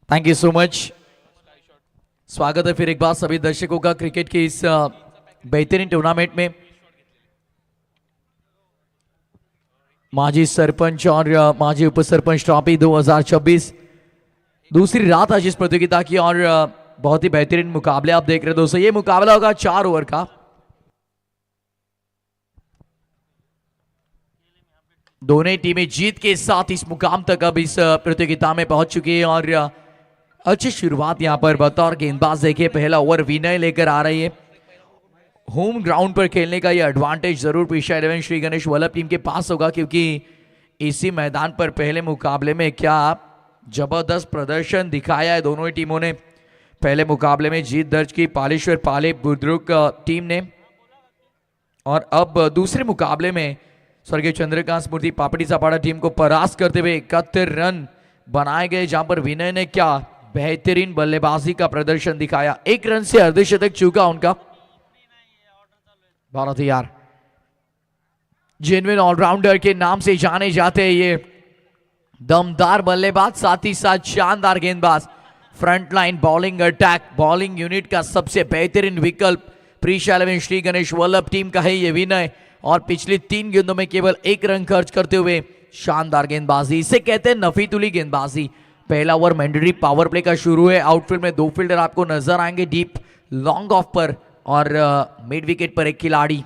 Thank you so much. स्वागत है फिर एक बार सभी दर्शकों का क्रिकेट के इस बेहतरीन टूर्नामेंट में। माजी सरपंच और माजी उप सरपंच ट्रॉफी 2026 दूसरी रात आज इस प्रतियोगिता की और बहुत ही बेहतरीन मुकाबले आप देख रहे हैं दोस्तों। ये मुकाबला होगा 4 ओवर का। दोनों टीमें जीत के साथ इस मुकाम तक अब इस प्रतियोगिता में पहुंच चुकी है और अच्छी शुरुआत यहां पर बतौर गेंदबाज देखिए पहला ओवर विनय लेकर आ रही है। होम ग्राउंड पर खेलने का ये एडवांटेज जरूर पीछा 11 श्री गणेश वल्लभ टीम के पास होगा, क्योंकि इसी मैदान पर पहले मुकाबले में क्या जबरदस्त प्रदर्शन दिखाया है दोनों ही टीमों ने। पहले मुकाबले में जीत दर्ज की पालेश्वर पाले बुद्रुक टीम ने और अब दूसरे मुकाबले में स्वर्गीय चंद्रकांत स्मृति पापड़ी सापाड़ा टीम को परास्त करते हुए 71 रन बनाए गए, जहां पर विनय ने क्या बेहतरीन बल्लेबाजी का प्रदर्शन दिखाया। 1 रन से अर्धशतक चूका उनका। बहुत ही यार जेन्युइन ऑलराउंडर के नाम से जाने जाते हैं ये दमदार बल्लेबाज, साथ ही साथ शानदार गेंदबाज। Front line bowling attack bowling unit का सबसे बेहतरीन विकल्प प्रीशा 11 श्री गणेश वल्लभ टीम का है ये विनय, और पिछली 3 गेंदों में केवल 1 रन खर्च करते हुए शानदार गेंदबाजी, इसे कहते हैं नफीतुली गेंदबाजी। पहला ओवर मैंडेटरी पावर प्ले का शुरू है। आउटफील्ड में 2 फील्डर आपको नजर आएंगे डीप लॉन्ग ऑफ पर और मिड विकेट पर 1 खिलाड़ी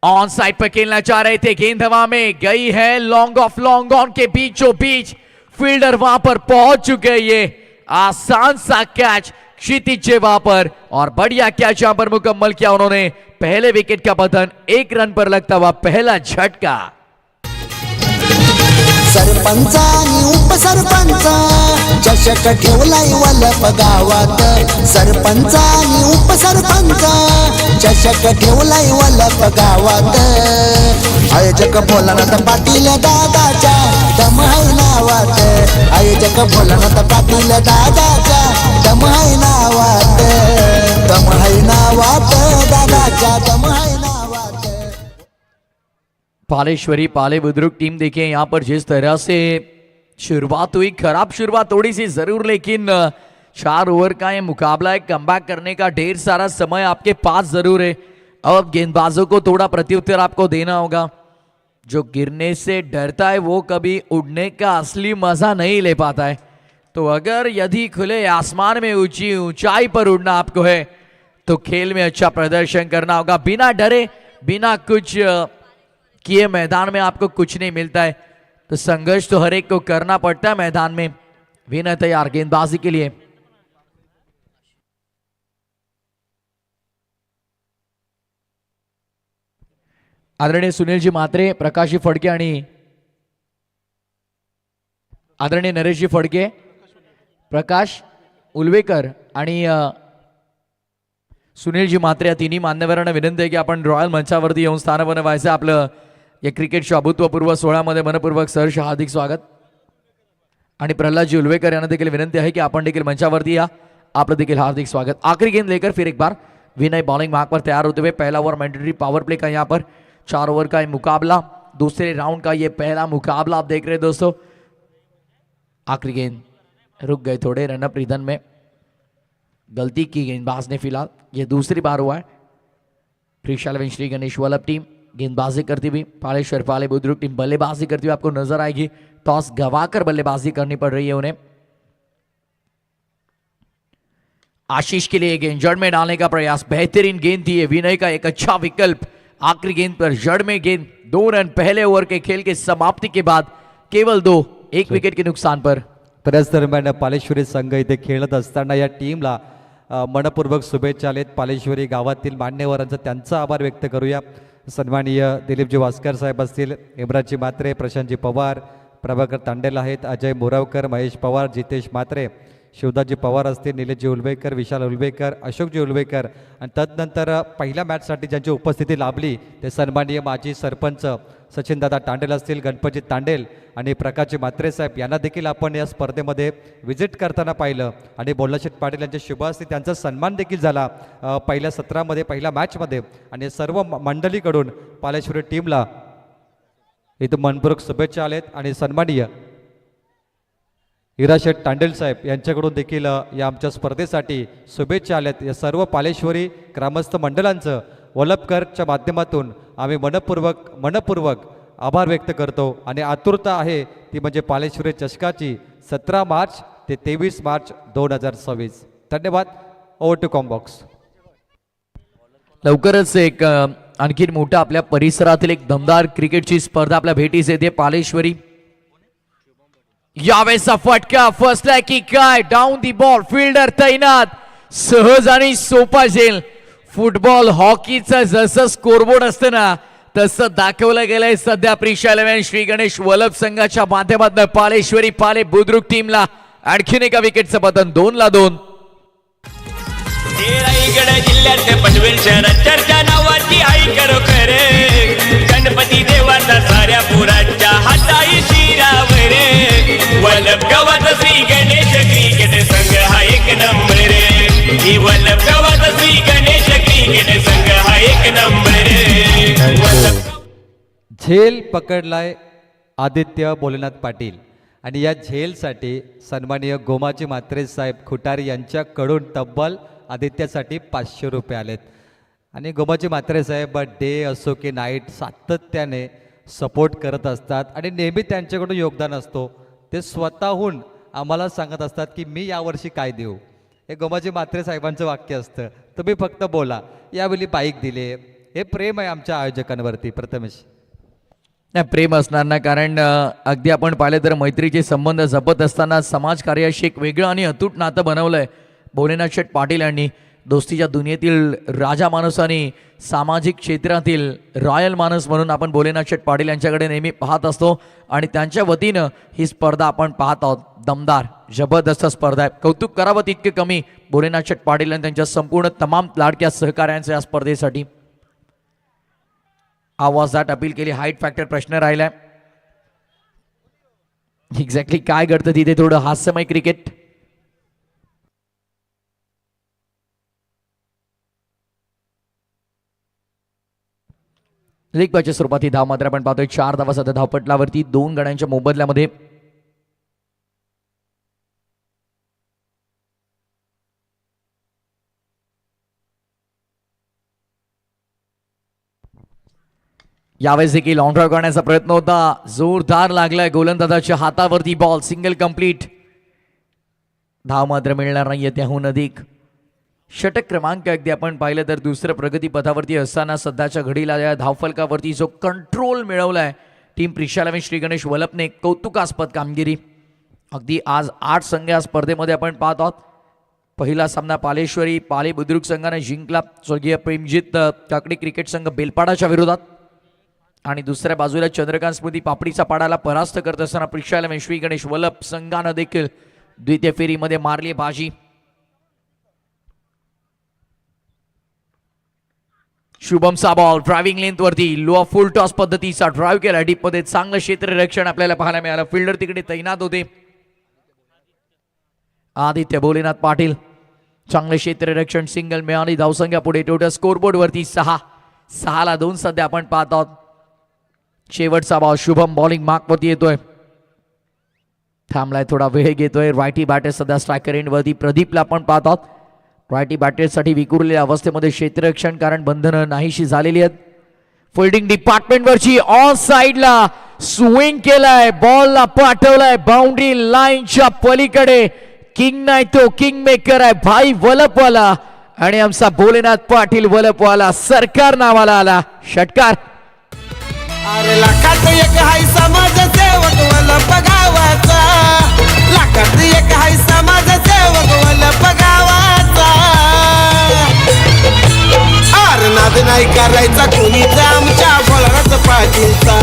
ऑन साइड पर खेलना चाह रहे थे। गेंद हवा में गई है, लॉन्ग ऑफ लॉन्ग ऑन के बीचों बीच फील्डर वहां पर पहुंच चुके। ये आसान सा कैच क्षितिज वहां पर और बढ़िया कैच यहां पर मुकम्मल किया उन्होंने। पहले विकेट का पतन 1 रन पर लगता हुआ पहला झटका। सरपंचानी उपसरपंच चषक ठेवलाय वल्लभ गावात। सरपंचानी उपसरपंच चषक ठेवलाय वल्लभ गावात। आयोजक भोलानाथ पाटील दादाच्या दम आहे नावात। आयोजक भोलानाथ पाटील दादाच्या दम आहे नावात। दम आहे नावात दादाच्या दम आहे नावात। पालेश्वरी पाले बुद्रुक टीम देखिए यहां पर जिस तरह से शुरुआत हुई, खराब शुरुआत थोड़ी सी जरूर, लेकिन 4 ओवर का ये मुकाबला है। कमबैक करने का ढेर सारा समय आपके पास जरूर है। अब गेंदबाजों को थोड़ा प्रत्युत्तर आपको देना होगा। जो गिरने से डरता है वो कभी उड़ने का असली मजा नहीं ले पाता है। तो अगर यदि खुले आसमान में ऊंची ऊंचाई पर उड़ना आपको है तो खेल में अच्छा प्रदर्शन करना होगा। बिना डरे बिना कुछ किए मैदान में आपको कुछ नहीं मिलता है। तो संघर्ष तो हर एक को करना पड़ता है मैदान में। विनय तैयार गेंदबाजी के लिए। आदरणीय सुनीलजी म्हात्रे, प्रकाशजी फडके आणि आदरणीय नरेशजी फडके, प्रकाश उलवेकर आणि सुनीलजी म्हात्रे या तिन्ही मान्यवरांना विनंती आहे की आपण रॉयल मंचावरती येऊन स्थान बनवायचं। आपलं या क्रिकेटच्या अभूतपूर्व सोहळ्यामध्ये मनपूर्वक सहर्ष हार्दिक स्वागत। आणि प्रल्हादजी उलवेकर यांना देखील विनंती आहे की आपण देखील मंचावरती या, आपलं देखील हार्दिक स्वागत। आखिरी गेंद लेकर फिर एक बार विनय बॉलिंग मार्ग पर तैयार होते हुए। पहला ओवर मैंडेटरी पावर प्ले का यहाँ पर 4 ओवर का मुकाबला, दूसरे राउंड का ये पहला मुकाबला आप देख रहे हैं दोस्तों। आखिरी गेंद रुक गए थोड़े रनअप रिदन में, गलती की गेंदबाज ने। फिलहाल ये दूसरी बार हुआ है। प्रीशा 11 श्री गणेश वल्लभ टीम गेंदबाजी करती हुई, पालेश्वर पाले बुद्रुक टीम बल्लेबाजी करती हुई आपको नजर आएगी। टॉस गवाकर बल्लेबाजी करनी पड़ रही है उन्हें। आशीष के लिए गेंद जड़ में डालने का प्रयास, बेहतरीन गेंद थी विनय का एक अच्छा विकल्प। आखिरी गेंद पर जड़ में गेंद, 2 रन पहले ओवर के खेल के समाप्ति के बाद केवल 2, 1 विकेट के नुकसान पर। त्याच दरम्यान पालेश्वरी संघ इथे खेळत असताना या टीमला मनपूर्वक शुभेच्छा आलेत। पालेश्वरी गावातील मान्यवरांचा त्यांचा आभार व्यक्त करूया। सन्माननीय दिलीपजी वास्कर साहेब असतील, इम्रानजी म्हात्रे, प्रशांतजी पवार, प्रभाकर तांडेल आहेत, अजय मोरावकर, महेश पवार, जितेश म्हात्रे, शिवदासजी पवार असतील, निलेशजी उलवेकर, विशाल उलवेकर, अशोकजी उलवेकर आणि तदनंतर पहिल्या मॅचसाठी ज्यांची उपस्थिती लाभली ते सन्माननीय माजी सरपंच सचिनदादा तांडेल असतील, गणपतजी तांडेल आणि प्रकाशजी म्हात्रे साहेब यांना देखील आपण या स्पर्धेमध्ये विजिट करताना पाहिलं आणि बोल्लाशेठ पाटील यांच्या शुभ हस्ते त्यांचा सन्मान देखील झाला पहिल्या सत्रामध्ये, पहिल्या मॅचमध्ये। आणि सर्व मंडळीकडून पालेश्वरी टीमला इथं मनपूर्वक शुभेच्छा आलेत आणि सन्माननीय हिराशेठ तांडेल साहेब यांच्याकडून देखील या आमच्या स्पर्धेसाठी शुभेच्छा आल्यात. या सर्व पालेश्वरी ग्रामस्थ मंडळांचं वलपकरच्या माध्यमातून आम्ही मनपूर्वक आभार व्यक्त करतो आणि आतुरता आहे ती म्हणजे पालेश्वरी चषकाची 17 मार्च ते 23 मार्च 2026. धन्यवाद. Over to Combox. लवकरच एक आणखीन मोठा आपल्या परिसरातील एक दमदार क्रिकेटची स्पर्धा आपल्या भेटीस येते. पालेश्वरी यावेळेचा फटका फसला की काय, डाऊन दी बॉल, फिल्डर तैनात, सहज आणि सोपा झेल. फुटबॉल हॉकीचं जसं स्कोरबोर्ड असतं ना तसं दाखवलं गेलंय सध्या प्रिशा 11 श्री गणेश वल्लभ संघाच्या माध्यमातून पालेश्वरी पाले बुद्रुक टीमला आणखीन एका विकेटचं पतन. 2-2. रायगड जिल्ह्यात पनवेल शहरात चर्चा नावाची आई खरोखर, गणपती देवाचा साऱ्या पुराच्या हाताई शिरावर, वल्लभ गावाचा श्री गणेश क्रिकेट संघ हा एक नंबर, ही वल्लभ गावाचा श्री गणेश क्रिकेट संघ हा एक नंबर. झेल पकडलाय आदित्य भोलेनाथ पाटील आणि या झेलसाठी सन्माननीय गोमाजी म्हात्रे साहेब खुटारी यांच्याकडून तब्बल आदित्यासाठी 500 रुपये आलेत. आणि गोमाजी म्हात्रे साहेब डे असो की नाईट सातत्याने सपोर्ट करत असतात आणि नेहमी त्यांच्याकडून योगदान असतो. ते स्वतःहून आम्हाला सांगत असतात की मी यावर्षी काय देऊ. हे गोमाजी म्हात्रे साहेबांचं वाक्य असतं, तुम्ही फक्त बोला. यावेळी बाईक दिले. हे प्रेम आहे आमच्या आयोजकांवरती. प्रथमेश. नाही, प्रेम असणार ना, कारण अगदी आपण पाहिले तर मैत्रीचे संबंध जपत असताना समाजकार्याशी एक वेगळं आणि अतूट नातं बनवलंय भोलेनाथ शेठ पाटील यांनी. दोस्तीच्या दुनियेतील राजा माणूस आणि सामाजिक क्षेत्रातील रॉयल माणूस म्हणून आपण भोलेनाथ शेठ पाटील यांच्याकडे नेहमी पाहत असतो आणि त्यांच्या वतीनं ही स्पर्धा आपण पाहत आहोत. दमदार जबरदस्त स्पर्धा आहे. कौतुक करावं तितके कमी भोलेनाथ शेठ पाटील आणि त्यांच्या संपूर्ण तमाम लाडक्या सहकाऱ्यांच्या या स्पर्धेसाठी. आवाजात अपील केली. हाईट फॅक्टर प्रश्न राहिलाय. एक्झॅक्टली काय घडतं तिथे थोडं हास्यमय क्रिकेट. लीग बॅचच्या स्वरूपात ही धाव मात्र आपण पाहतोय. 4 धावा सध्या धावपटलावरती 2 गड्यांच्या मोबदल्यामध्ये. यावेळेस देखील ऑन ड्राइव्ह करण्याचा प्रयत्न होता. जोरदार लागलाय गोलंदाजाच्या हातावरती बॉल. Single complete. धाव मात्र मिळणार नाहीये त्याहून अधिक. षटक क्रमांक अगदी आपण पाहिलं तर दुसऱ्या प्रगती पथावरती असताना सध्याच्या घडीला या धावफलकावरती जो कंट्रोल मिळवलाय टीम प्रिशा 11 श्री गणेश वल्लभने, कौतुकास्पद कामगिरी. अगदी आज 8 संघ या स्पर्धेमध्ये आपण पाहत आहोत. पहिला सामना पालेश्वरी पाले बुद्रुक संघाने जिंकला स्वर्गीय प्रेमजित काकडी क्रिकेट संघ बेलपाडाच्या विरोधात. आणि दुसऱ्या बाजूला चंद्रकांत स्मृती पापडीचा पाडाला परास्त करत असताना प्रिशा 11 श्री गणेश वल्लभ संघानं देखील द्वितीय फेरीमध्ये मारली बाजी. शुभमचा बॉल ड्रायव्हिंग लेंथ वरती लो फुल टॉस पद्धतीचा ड्राईव्ह केला. डीप मध्ये चांगलं क्षेत्ररक्षण आपल्याला पाहायला मिळालं. फिल्डर तिकडे तैनात होते. आदित्य भोलेनाथ पाटील चांगले क्षेत्ररक्षण. सिंगल मिळाली. धावसंख्या पुढे टोटल स्कोरबोर्ड वरती 6 2 सध्या आपण पाहत आहोत. शेवटचा बॉल शुभम बॉलिंग मार्क वरती येतोय. थांबलाय, थोडा वेळ घेतोय. रायटी बॅटर सध्या स्ट्रायकर एंड वरती प्रदीपला आपण पाहत आहोत. रायटी बॅटरसाठी विखुरलेल्या अवस्थेमध्ये क्षेत्ररक्षण कारण बंधनं नाहीशी झालेली आहेत. फिल्डिंग डिपार्टमेंट वरची ऑन साइडला स्विंग केलाय. बॉलला पाठवलाय बाउंड्री लाईनच्या पलीकडे. किंग नाही तो किंग मेकर आहे भाई वलपवाला आणि आमचा भोलेनाथ पाटील वलपवाला सरकार नावाला आला. षटकार. अरे लाखात एक हाय समाजसेवक वल्लभ गावाचा, लाखात एक हाय समाजसेवक वल्लभ गावाचा. आरनाद नाही करायचा कुणीच आमच्या भोळानाथ पाटीलचा,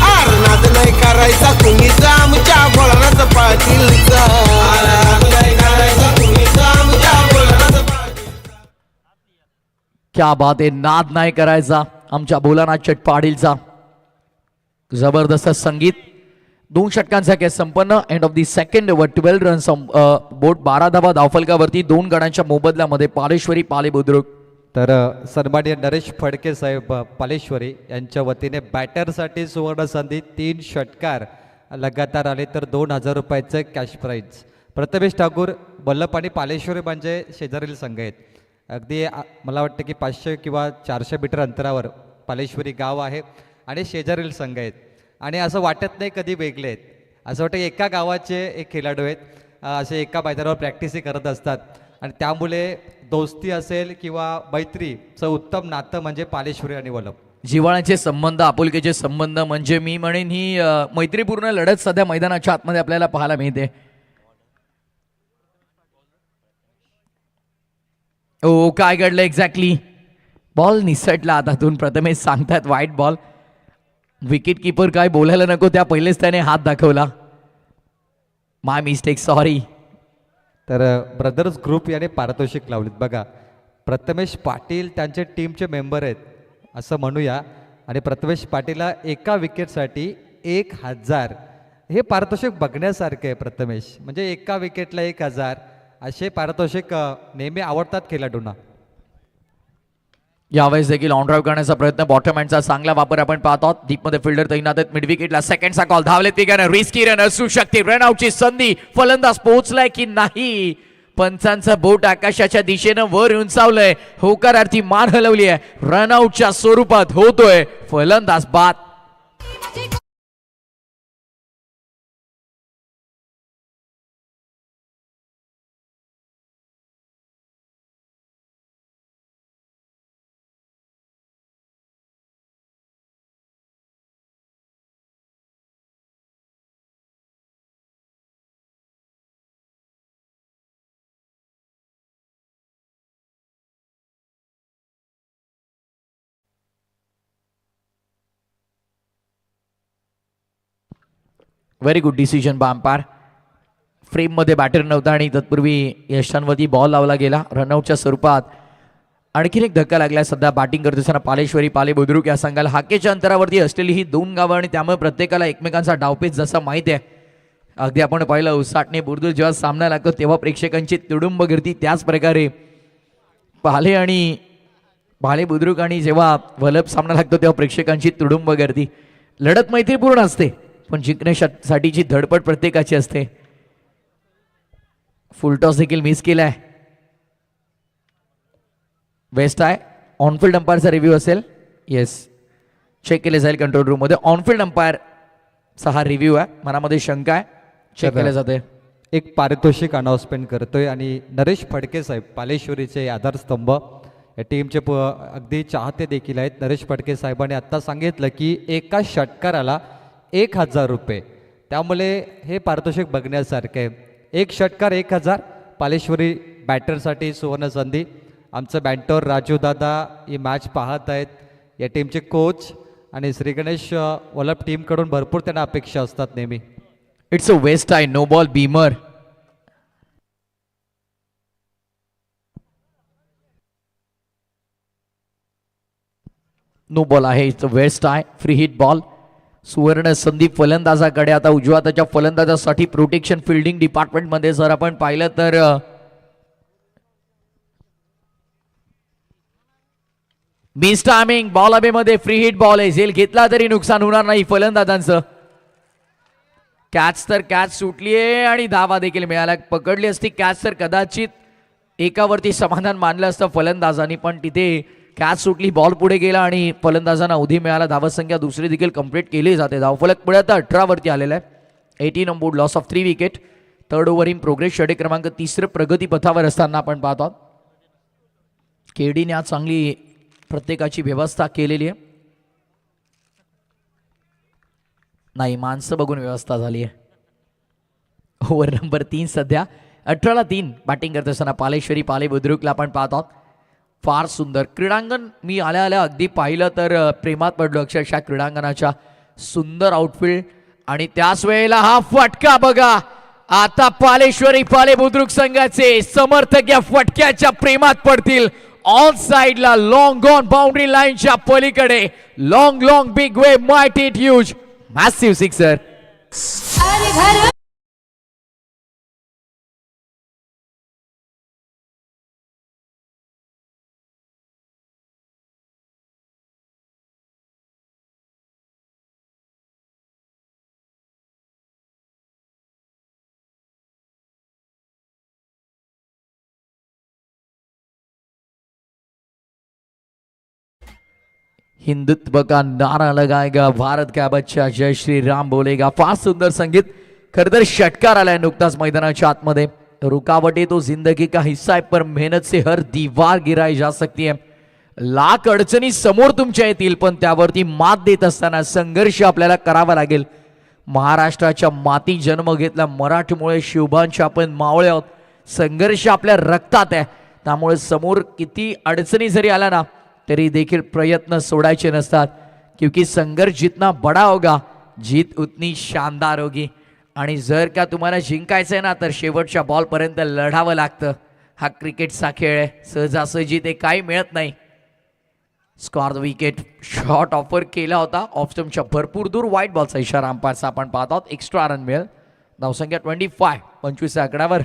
आरनाद नाही करायचा कुणीच आमच्या भोळानाथ पाटीलचा, आरनाद नाही करायचा कुणीच आमच्या भोळानाथ पाटीलचा. क्या बात आहे. नाद नाही करायचा आमच्या भोलानाथ शेठ पाटीलचा. जबरदस्त संगीत. 2 षटकांचा खेळ संपन्न. End of the second over 12 runs बोट 12 धावा धावफलकावरती 2 गड्यांच्या मोबदल्यामध्ये पालेश्वरी पाले बुद्रुक. तर सन्माननीय नरेश फडके साहेब पालेश्वरी यांच्या वतीने बॅटरसाठी सुवर्ण संधी 3 षटकार लगातार आले तर 2,000 रुपयाचं कॅश प्राईज. प्रथमेश ठाकूर, बल्लभ आणि पालेश्वरी म्हणजे शेजारील संघ आहेत. अगदी मला वाटतं की 500 किंवा 400 मीटर अंतरावर पालेश्वरी गाव आहे आणि शेजारील संघ आहेत. आणि असं वाटत नाही कधी वेगळे आहेत, असं वाटतं की एका गावाचे एक खेळाडू आहेत. असे एका मैदानावर प्रॅक्टिसही करत असतात आणि त्यामुळे दोस्ती असेल किंवा मैत्रीचं उत्तम नातं म्हणजे पालेश्वरी आणि वल्लभ. जिव्हाळ्याचे संबंध, आपुलकीचे संबंध, म्हणजे मी म्हणेन ही मैत्रीपूर्ण लढत सध्या मैदानाच्या आतमध्ये आपल्याला पाहायला मिळते. ओ, काय घडलं एक्झॅक्टली? बॉल निसटला हातातून. प्रथमेश सांगतात वाईट बॉल. विकेट किपर काय बोलायला नको, त्या पहिलेच त्याने हात दाखवला. माय मिस्टेक, सॉरी. तर ब्रदर्स ग्रुप याने पारितोषिक लावलीत बघा. प्रथमेश पाटील त्यांचे टीमचे मेंबर आहेत असं म्हणूया आणि प्रथमेश पाटीलला एका विकेटसाठी 1,000 हे पारितोषिक बघण्यासारखं आहे. प्रथमेश म्हणजे एका विकेटला 1,000 असे पारितोषिक नेहमी आवडतात खेळाडूंना. यावेळेस देखील ऑन ड्राईव्ह करण्याचा प्रयत्न, बॉटम हँडचा चांगला वापर आपण पाहत आहोत. डीपमध्ये फिल्डर तैनात आहेत. मिड विकेटला सेकंडचा कॉल. धावलेत विकेटर, रिस्की रन असू शकते. रनआउटची संधी, फलंदाज पोहोचलाय की नाही? पंचांचं बोट आकाशाच्या दिशेनं वर उंचावलंय, होकारार्थी मान हलवली आहे. रनआउटच्या स्वरूपात होतोय फलंदाज बाद. Very good decision bye umpire. फ्रेममध्ये बॅटर नव्हता आणि तत्पूर्वी यशांवरती बॉल लावला गेला रनआउटच्या स्वरूपात. आणखीन एक धक्का लागला सध्या बॅटिंग करत असताना पालेश्वरी पाले बुद्रुक या संघाला. हाकेच्या अंतरावरती असलेली ही दोन गावं आणि त्यामुळे प्रत्येकाला एकमेकांचा डावपेच जसा माहित आहे. अगदी आपण पाहिलं उसाटणे बुर्दुल जेव्हा सामना लागतो तेव्हा प्रेक्षकांची तुडुंब गर्दी, त्याच प्रकारे पाले बुद्रुक आणि जेव्हा वल्लभ सामना लागतो तेव्हा प्रेक्षकांची तुडुंब गर्दी. लढत मैत्रीपूर्ण असते पण जिंकण्यासाठीची धडपड प्रत्येकाची असते. फुलटॉस देखील मिस केलाय. वेस्ट आहे. ऑनफिल्ड अंपायरचा रिव्ह्यू असेल. येस, चेक केले जाईल कंट्रोल रूम मध्ये. ऑनफिल्ड अंपायरचा हा रिव्ह्यू आहे. मनामध्ये शंका आहे, चेक केले जाते. एक पारितोषिक अनाउन्समेंट करतोय आणि नरेश फडके साहेब पालेश्वरीचे आधारस्तंभ या टीमचे अगदी चाहते देखील आहेत. नरेश फडके साहेबांनी आत्ता सांगितलं की एका षटकाराला 1,000 रुपये, त्यामुळे हे पारितोषिक बघण्यासारखं आहे. एक षटकार 1,000. पालेश्वरी बॅटरसाठी सुवर्ण संधी. आमचं बँटर राजू दादा ही मॅच पाहत आहेत. या टीमचे कोच आणि श्री गणेश वल्लभ टीमकडून भरपूर त्यांना अपेक्षा असतात नेहमी. इट्स अ वेस्ट आहे. No ball beamer. No ball आहे. इट्स अ वेस्ट आहे. Free hit ball. सुवर्ण संधी फलंदाजाकडे. आता उजव्या हाताच्या फलंदाजासाठी प्रोटेक्शन फिल्डिंग डिपार्टमेंटमध्ये जर आपण पाहिलं तर मिस टायमिंग. बॉल हवेमध्ये, फ्री हिट बॉल आहे. झेल घेतला तरी नुकसान होणार नाही फलंदाजांचं. कॅच तर कॅच सुटली आहे आणि धावा देखील मिळाला. पकडली असती कॅच तर कदाचित एकावरती समाधान मानलं असतं फलंदाजांनी, पण तिथे कॅच सुटली, बॉल पुढे गेला आणि फलंदाजांना अवधी मिळाला. धावसंख्या दुसरी देखील कंप्लीट केली जाते. धावफलक पुढे आता 18 वरती आलेला आहे. 18 on board. Loss of 3 wicket. Third over in progress. षटक क्रमांक 3 प्रगती पथावर असताना आपण पाहतो. केडीने आज चांगली प्रत्येकाची व्यवस्था केलेली आहे. नाही, माणसं बघून व्यवस्था झाली आहे. ओव्हर नंबर 3 सध्या 18-3 बॅटिंग करत असताना पालेश्वरी पाले बुद्रुकला आपण पाहत आहोत. फार सुंदर क्रीडांगण. मी आल्या आल्या अगदी पाहिलं तर प्रेमात पडलो अक्षरशः क्रीडांगणाच्या. सुंदर आउटफील्ड आणि त्याच वेळेला हा फटका बघा. आता पालेश्वरी पाले बुद्रुक संघाचे समर्थक या फटक्याच्या प्रेमात पडतील. ऑन साइडला लॉंग ऑन बाउंड्री लाईनच्या पलीकडे long big way might it huge massive sixer. Hindutva का नारा लगाएगा, भारत का बच्चा जय श्री राम बोलेगा. फार सुंदर संगीत. खरं तर षटकार आलाय नुकताच मैदानाच्या आतमध्ये. रुकावटें तो जिंदगी का हिस्सा है, पर मेहनत से हर दीवार गिराई जा सकती है. लाख अडचणी समोर तुमच्या येतील, पण त्यावरती मात देत असताना संघर्ष आपल्याला करावा लागेल. महाराष्ट्राच्या माती जन्म घेतला, मराठीमुळे शिवबांच्या आपण मावळे आहोत. संघर्ष आपल्या रक्तात आहे, त्यामुळे समोर किती अडचणी जरी आल्या ना तरी देखील प्रयत्न सोडायचे नसतात. क्योंकि संघर्ष जितना बड़ा होगा जीत उतनी शानदार होगी. आणि जर का तुम्हाला जिंकायचं आहे ना तर शेवटच्या बॉलपर्यंत लढावं लागतं. हा क्रिकेटचा खेळ आहे, सहजासहजी ते काही मिळत नाही. Score the wicket shot offer केला होता ऑफस्टमच्या भरपूर दूर. वाईट बॉलचा इशारा अंपायरचा आपण पाहत आहोत. एक्स्ट्रा रन मिळेल. धावसंख्या 25 आकड्यावर.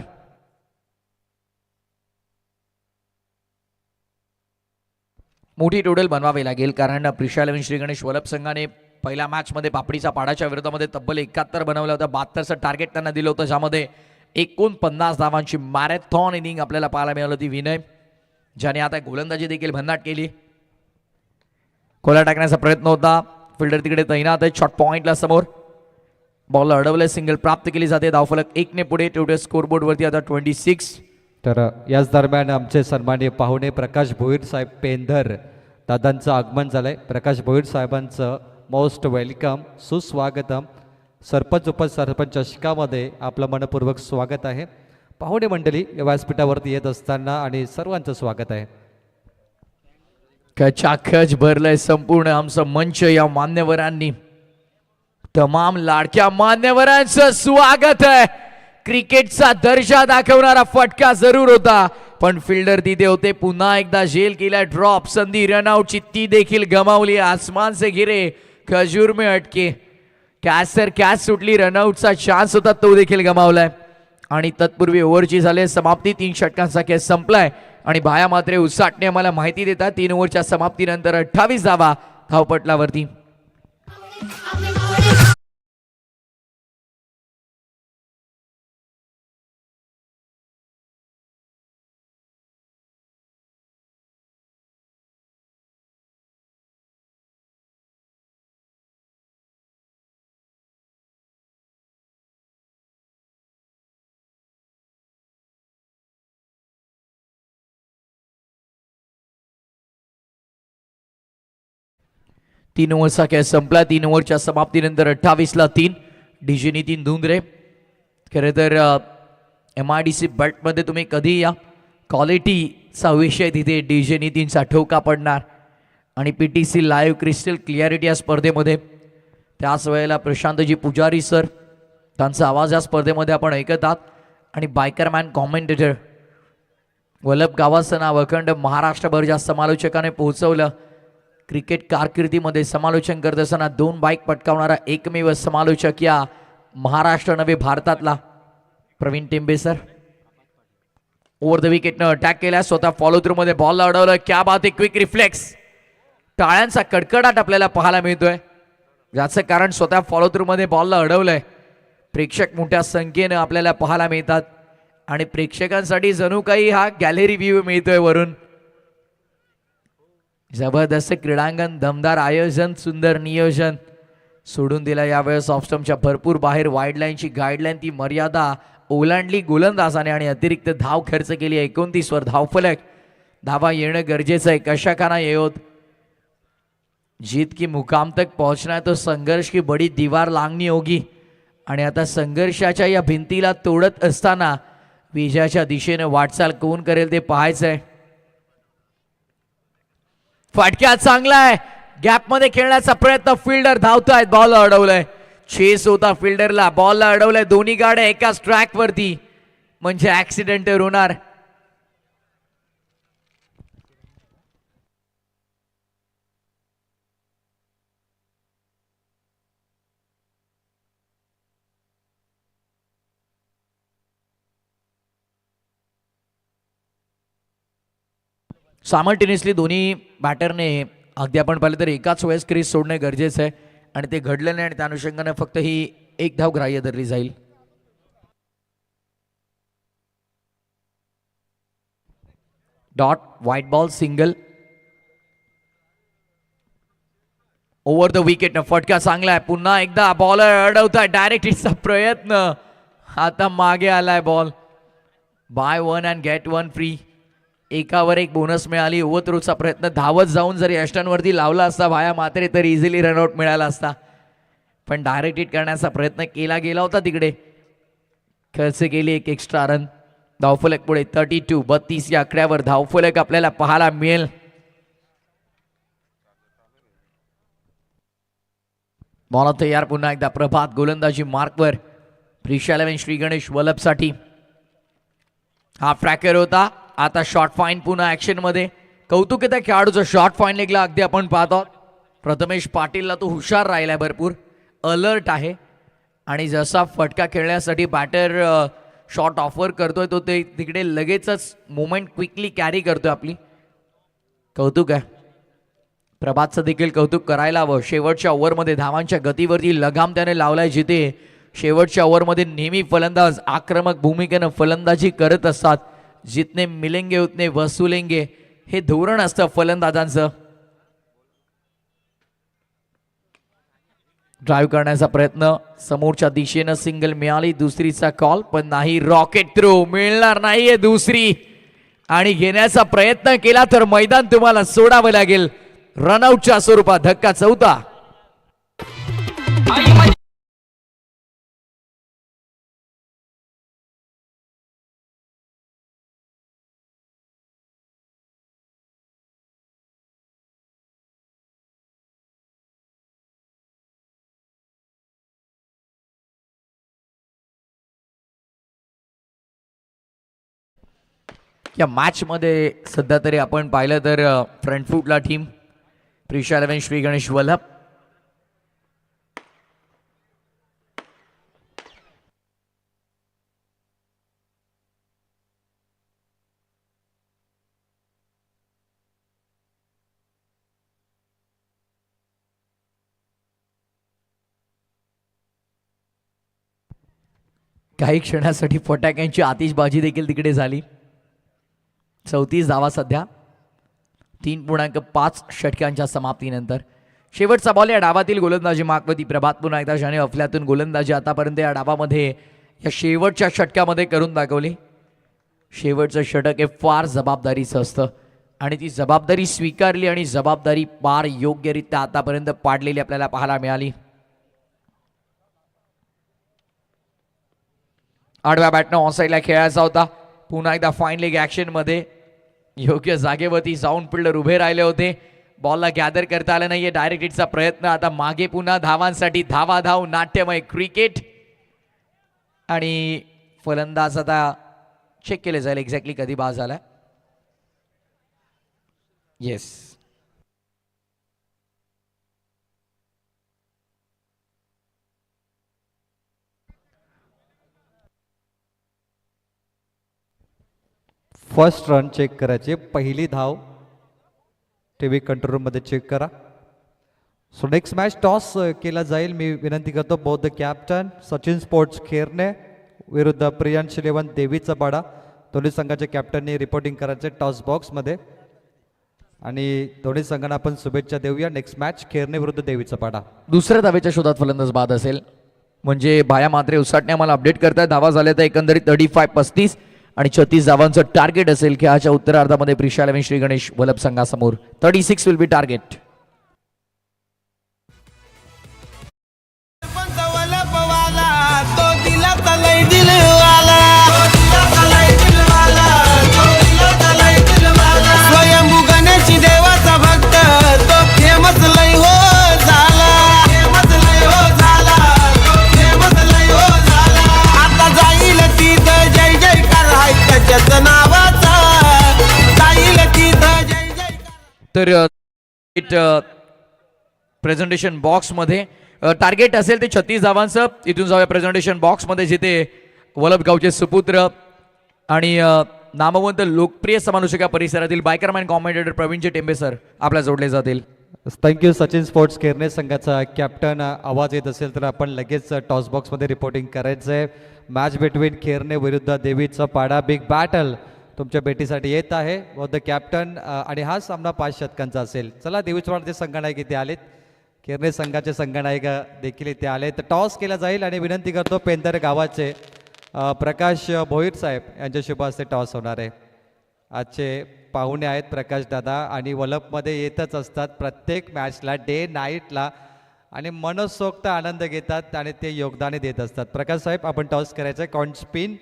मोठी टोटल बनवावी लागेल, कारण प्रिशा 11 श्री गणेश वल्लभ संघाने पहिल्या मॅचमध्ये पापडीचा पाडाच्या विरोधामध्ये तब्बल 71 बनवलं होतं. 72चं टार्गेट त्यांना दिलं होतं, ज्यामध्ये 49 धावांची मॅरेथॉन इनिंग आपल्याला पाहायला मिळाली होती. विनय ज्याने आता गोलंदाजी देखील भन्नाट केली. कोला टाकण्याचा प्रयत्न होता, फिल्डर तिकडे तैनात आहे. शॉट पॉइंटला समोर बॉलला अडवलं, सिंगल प्राप्त केली जाते. धावफलक 1 ने पुढे. टोटल स्कोरबोर्डवरती आता 26. तर याच दरम्यान आमचे सन्माननीय पाहुणे प्रकाश भोईर साहेब पेंधर दादांचं आगमन झालंय. प्रकाश भोईर साहेबांचं मोस्ट वेलकम, सुस्वागतम. सरपंच उपसरपंच चषकामध्ये आपलं मनपूर्वक स्वागत आहे. पाहुणे मंडळी व्यासपीठावरती येत असताना आणि सर्वांचं स्वागत आहे. खचाखच भरलंय संपूर्ण आमचं मंच या मान्यवरांनी. तमाम लाडक्या मान्यवरांचं स्वागत आहे. क्रिकेटचा दर्जा दाखवणारा फटका जरूर होता, पण फिल्डर तिथे होते. पुन्हा एकदा झेल केला ड्रॉप. संधी रनआउटची ती देखील गमावली. आसमान से गिरे खजूर में अटके. कॅच सुटली. रनआउटचा चान्स होता तो देखील गमावलाय. आणि तत्पूर्वी ओव्हरची झाली समाप्ती. 3 षटकांचा खेळ संपलाय आणि भाया मात्रे उसाटणे आम्हाला माहिती देतात 3 ओव्हरच्या समाप्तीनंतर 28 धावा धावपटलावरती. तीन ओव्हरचा खेळ संपला. 3 ओव्हरच्या समाप्तीनंतर 28ला 3. डीजे नितीन धुंद्रे. खरं तर MIDC बेल्टमध्ये तुम्ही कधी या, क्वालिटीचा विषय तिथे डीजे नितीनचा ठोका पडणार. आणि PTC लाईव्ह क्रिस्टल क्लिअरिटी या स्पर्धेमध्ये त्याच वेळेला प्रशांतजी पुजारी सर त्यांचा आवाज या स्पर्धेमध्ये आपण ऐकत आहात. आणि बायकरमॅन कॉमेंटेटर वल्लभ गावाचं नाव अखंड महाराष्ट्रभर ज्या समालोचकाने पोहोचवलं. क्रिकेट कारकिर्दीमध्ये समालोचन करत असताना 2 बाईक पटकावणारा एकमेव समालोचक या महाराष्ट्र नव्हे भारतातला Pravin Tembe sir. Over the विकेटनं अटॅक केला. स्वतः फॉलो थ्रू मध्ये बॉलला अडवलं. क्या बात आहे. Quick reflex. टाळ्यांचा कडकडाट आपल्याला पाहायला मिळतोय, ज्याचं कारण स्वतः फॉलो थ्रू मध्ये बॉलला अडवलंय. प्रेक्षक मोठ्या संख्येनं आपल्याला पाहायला मिळतात आणि प्रेक्षकांसाठी जणू काही हा गॅलरी व्ह्यू मिळतोय वरून. जबरदस्त क्रीडांगण, दमदार आयोजन, सुंदर नियोजन. सोडून दिला यावेळेस ऑफस्टमच्या भरपूर बाहेर. वाईड लाईनची गाईडलाईन ती मर्यादा ओलांडली गोलंदाजाने आणि अतिरिक्त धाव खर्च केली. 29 वर धावफलक. धावा येणं गरजेचं आहे, कशा का ना येओत. जीत की मुकाम तक पहुंचना है तो संघर्ष की बड़ी दीवार लांगनी होगी. आणि आता संघर्षाच्या या भिंतीला तोडत असताना विजयाच्या दिशेने वाटचाल कोण करेल ते पाहायचंय. फटक्या चांगला आहे. गॅप मध्ये खेळण्याचा प्रयत्न. फिल्डर धावतायत. बॉल अडवलंय. चेस होता फिल्डरला. बॉलला अडवलंय. दोन्ही गाड्या एकाच ट्रॅक वरती, म्हणजे ऍक्सिडेंट होणार. सायमल्टेनियसली दोन्ही बॅटरने अगदी आपण पाहिलं तर एकाच वेळेस क्रीज सोडणे गरजेचं आहे आणि ते घडलं नाही आणि त्या अनुषंगाने फक्त ही 1 धाव ग्राह्य धरली जाईल. Dot, white ball, single. Over the wicket फटका चांगला आहे. पुन्हा एकदा बॉलर अडवताय. डायरेक्ट हिटचा प्रयत्न. आता मागे आलाय ball. By one and get one free. एकावर एक बोनस मिळाली. ओव्हरथ्रोचा प्रयत्न धावत जाऊन जर यष्टांवरती लावला असता भाया मात्रे तर इझिली रनआउट मिळाला असता. पण डायरेक्ट हिट करण्याचा प्रयत्न केला गेला होता तिकडे. खर्च केली एक एक्स्ट्रा रन. धावफलक पुढे 32 या आकड्यावर धावफलक आपल्याला पाहायला मिळेल. बॉल तयार पुन्हा एकदा प्रभात गोलंदाजी मार्कवर. प्रिशा 11 श्री गणेश वल्लभसाठी. हा ट्रॅकर होता. आता शॉर्ट फाईन पुन्हा ऍक्शन मध्ये. कौतुक आहे त्या खेळाडूचं. शॉर्ट फाईन लेगला अगदी आपण पाहतो. प्रथमेश पाटीलला तो हुशार राहिलाय. भरपूर अलर्ट आहे आणि जसा फटका खेळण्यासाठी बॅटर शॉट ऑफर करतोय तो ते तिकडे लगेचच मोमेंट क्विकली कॅरी करतोय आपली. कौतुक आहे. प्रभातचं देखील कौतुक करायला हवं. शेवटच्या ओव्हरमध्ये धावांच्या गतीवरती लगाम त्याने लावलाय. जिथे शेवटच्या ओव्हरमध्ये नेहमी फलंदाज आक्रमक भूमिकेनं फलंदाजी करत असतात. जितने मिलेंगे उतने वसुलेंगे हे धोरण असतं फलंदाजांचं. ड्राईव्ह करण्याचा प्रयत्न. समोरच्या दिशेनं सिंगल मिळाली. दुसरीचा कॉल पण नाही. रॉकेट थ्रो मिळणार नाहीये दुसरी. आणि घेण्याचा प्रयत्न केला तर मैदान तुम्हाला सोडावं लागेल. रनआउटच्या स्वरूपात धक्का चौथा. या मॅच मध्ये सध्या तरी आपण पाहिलं तर फ्रंट फूटला टीम प्रिशा 11 श्री गणेश वल्लभ. काही क्षणासाठी फटाक्यांची आतिषबाजी देखील तिकडे झाली. 34 धावा सध्या 3.5 षटकांच्या समाप्तीनंतर. शेवटचा बॉल या डावातील गोलंदाजी मागवती प्रभात पुन्हा एकदा ज्याने अफलातून गोलंदाजी आतापर्यंत या डावामध्ये या शेवटच्या षटकामध्ये करून दाखवली. शेवटचं षटक हे फार जबाबदारीचं असतं आणि ती जबाबदारी स्वीकारली आणि जबाबदारी पार योग्यरित्या आतापर्यंत पाडलेली आपल्याला पाहायला मिळाली. आडव्या बॅटनं ऑनसाईडला खेळायचा होता. पुन्हा एकदा फाईन लेग ऍक्शन मध्ये. योग्य जागेवरती जाऊन फिल्डर उभे राहिले होते. बॉलला गॅदर करता आलं नाहीये. डायरेक्ट हिटचा प्रयत्न. आता मागे पुन्हा धावांसाठी धाव नाट्यमय क्रिकेट. आणि फलंदाज आता चेक केले जाईल एक्झॅक्टली कधी बाद झाला. येस, फर्स्ट रन चेक करायचे. पहिली धाव टीव्ही कंट्रोल रूम मध्ये चेक करा. सो नेक्स्ट मॅच टॉस केला जाईल. मी विनंती करतो both the captain Sachin sports Kherne विरुद्ध प्रियांश 11 देवीचा पाडा. दोन्ही संघाच्या कॅप्टननी रिपोर्टिंग करायचे टॉस बॉक्स मध्ये आणि दोन्ही संघांना आपण शुभेच्छा देऊया. नेक्स्ट मॅच खेरणे विरुद्ध देवीचा पाडा. दुसऱ्या धावेच्या शोधात फलंदाज बाद असेल म्हणजे भाया मात्रे उसाटणे आम्हाला अपडेट करताय. धावा झाल्या तर एकंदरीत 35-35 आणि 36 धावांचं टार्गेट असेल. खेळाच्या उत्तरार्धामध्ये प्रिशा 11 श्री गणेश वल्लभ संघासमोर 36 विल बी टार्गेट. तो दिला तलय दिलवाला. स्वयंभू गणेश देवाचा भक्त तो फेमस लय हो झाला. आता जाईल तिथं जय जयकार हाय त्याच्याच नावाचा. जाईल तिथं जय जयकार. तर प्रेझेंटेशन बॉक्स मध्ये टार्गेट असेल ते 36 धावांचं. इथून जाऊया प्रेझेंटेशन बॉक्स मध्ये जिथे वल्लभगावचे सुपुत्र आणि नामवंत लोकप्रिय समालोचक परिसरातील बायकरमॅन कॉमेंटेटर प्रवीणजी टेंबे सर आपल्या जोडले जातील. थँक्यू. सचिन स्पोर्ट्स खेरणे संघाचा कॅप्टन आवाज येत असेल तर आपण लगेच टॉस बॉक्स मध्ये रिपोर्टिंग करायचं आहे. मॅच बिटवीन खेरणे विरुद्ध देवीचा पाडा बिग बॅटल तुमच्या भेटीसाठी येत आहे. व द कॅप्टन आणि हा सामना 5 षटकांचा असेल. चला देवीचा पाडाचे संघ नाही किती आलेत. केरने संघाचे संघनायक देखील इथे आले. तर टॉस केला जाईल आणि विनंती करतो पेंदर गावाचे प्रकाश भोईर साहेब यांच्या शुभ हस्ते टॉस होणार आहे. आजचे पाहुणे आहेत प्रकाश दादा आणि वलपमध्ये येतच असतात प्रत्येक मॅचला डे नाईटला आणि मनसोक्त आनंद घेतात आणि ते योगदान देत असतात. प्रकाश साहेब आपण टॉस करायचं आहे. Coin spin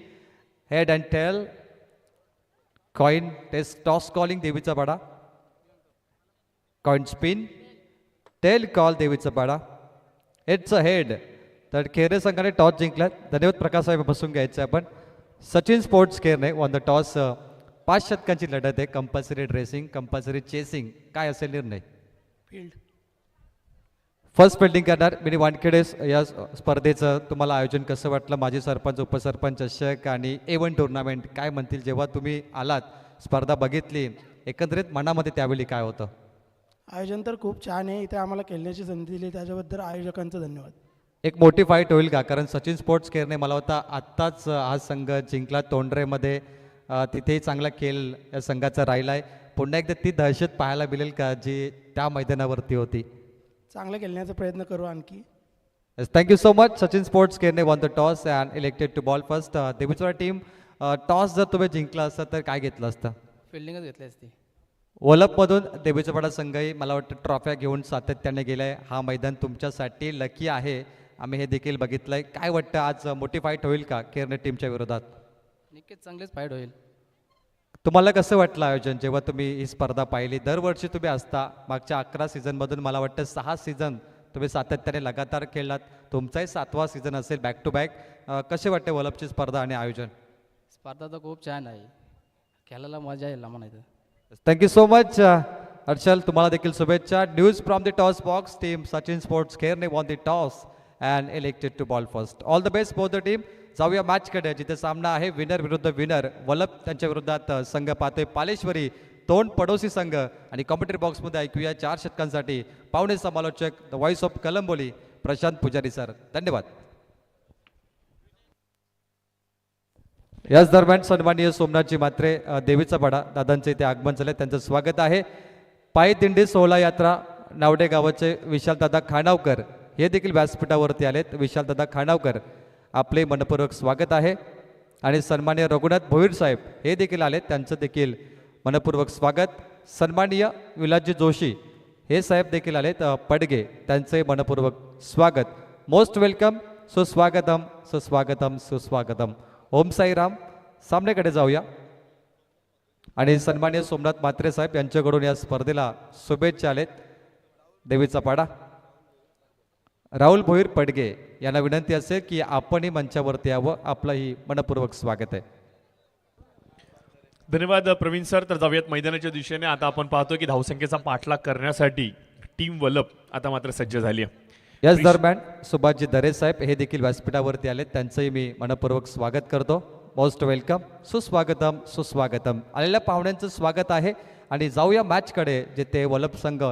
head and tail coin test toss calling देवीचा पाडा. कॉइन स्पिन टेल कॉल देवीचा पाडा. It's a head. तर खेरणे संघाने टॉस जिंकला. धन्यवाद प्रकाश साहेब. बसून घ्यायचं आपण. Sachin sports Kherne won the toss. 5 षटकांची लढत आहे. कंपल्सरी ड्रेसिंग कंपल्सरी चेसिंग काय असेल निर्णय. फर्स्ट फिल्डिंग करणार मिनी वानखेडे. या स्पर्धेचं तुम्हाला आयोजन कसं वाटलं. माजी सरपंच उपसरपंच चषक आणि A1 टुर्नामेंट काय म्हणतील जेव्हा तुम्ही आलात स्पर्धा बघितली एकंदरीत मनामध्ये त्यावेळी काय होतं. आयोजन तर खूप छान आहे. इथे आम्हाला खेळण्याची संधी दिली त्याच्याबद्दल आयोजकांचं धन्यवाद. एक मोठी फाईट होईल का कारण सचिन स्पोर्ट्स खेळणे मला होता आत्ताच हा संघ जिंकला तोंडरेमध्ये. तिथेही चांगला खेळ या संघाचा राहिला आहे. पुन्हा एकदा ती दहशत पाहायला मिळेल का जी त्या मैदानावरती होती. चांगलं खेळण्याचा प्रयत्न करू आणखी. Thank you so much. Sachin sports खेळणे won the toss and elected to bowl first. देवीचोरा टीम टॉस जर तुम्ही जिंकला असता तर काय घेतलं असतं. फिल्डिंगच घेतली असती. वलपमधून देवीचोपाडा संघही मला वाटतं ट्रॉफ्या घेऊन सातत्याने गेलाय. हा मैदान तुमच्यासाठी लकी आहे. आम्ही हे देखील बघितलंय. काय वाटतं आज मोठी फाईट होईल का केरने टीमच्या विरोधात. नक्कीच चांगलीच फाईट होईल. तुम्हाला कसं वाटलं आयोजन जेव्हा तुम्ही ही स्पर्धा पाहिली. दरवर्षी तुम्ही असता. मागच्या 11 सीझनमधून मला वाटतं 6 सीझन तुम्ही सातत्याने लगातार खेळलात. तुमचाही 7वा सीझन असेल बॅक टू बॅक. कसे वाटते वलपची स्पर्धा आणि आयोजन. स्पर्धा तर खूप छान आहे. खेळायला मजा येईल म्हणायचं. Thank you so much Harshal. तुम्हाला देखील शुभेच्छा. News from the toss box team Sachin sports Kherne won the toss and elected to bowl first. All the best for the team. जाऊया मॅचकडे जिथे सामना आहे विनर विरुद्ध विनर. वलप त्यांच्या विरोधात संघ पाहतोय पालेश्वरी तोंड पडोसी संघ. आणि कॉमेंट्री बॉक्समध्ये ऐकूया 4 षटकांसाठी पाहुणे समालोचक the voice of Kalamboli Prashant पुजारी सर. धन्यवाद. याच दरम्यान सन्माननीय सोमनाथजी मात्रे देवीचा पाडा दादांचे इथे आगमन झाले. त्यांचं स्वागत आहे. पायी दिंडी सोहळा यात्रा नावडे गावाचे विशालदादा खाणावकर हे देखील व्यासपीठावरती आलेत. विशालदादा खाणावकर आपले मनपूर्वक स्वागत आहे. आणि सन्माननीय रघुनाथ भोईर साहेब हे देखील आलेत. त्यांचं देखील मनपूर्वक स्वागत. सन्माननीय विलासजी जोशी हे साहेब देखील आलेत पडगे. त्यांचे मनपूर्वक स्वागत. Most welcome. सुस्वागतम सुस्वागतम सुस्वागतम. ओम साईराम. सामन्याकडे जाऊया. आणि सन्माननीय सोमनाथ म्हात्रे साहेब यांच्याकडून या स्पर्धेला शुभेच्छा आलेत. देवीचा पाडा राहुल भोईर पडगे यांना विनंती असेल की आपणही मंचावरती यावं. आपलंही मनपूर्वक स्वागत आहे. धन्यवाद प्रवीण सर. तर जाऊयात मैदानाच्या दिशेने. आता आपण पाहतो की धावसंख्येचा पाठलाग करण्यासाठी टीम वलप आता मात्र सज्ज झाली आहे. याच दरम्यान सुभाषजी दरे साहेब हे देखील व्यासपीठावरती आले. त्यांचंही मी मनपूर्वक स्वागत करतो. Most welcome. सुस्वागतम सुस्वागतम. आलेल्या पाहुण्यांचं स्वागत आहे. आणि जाऊया मॅचकडे जिथे वलप संघ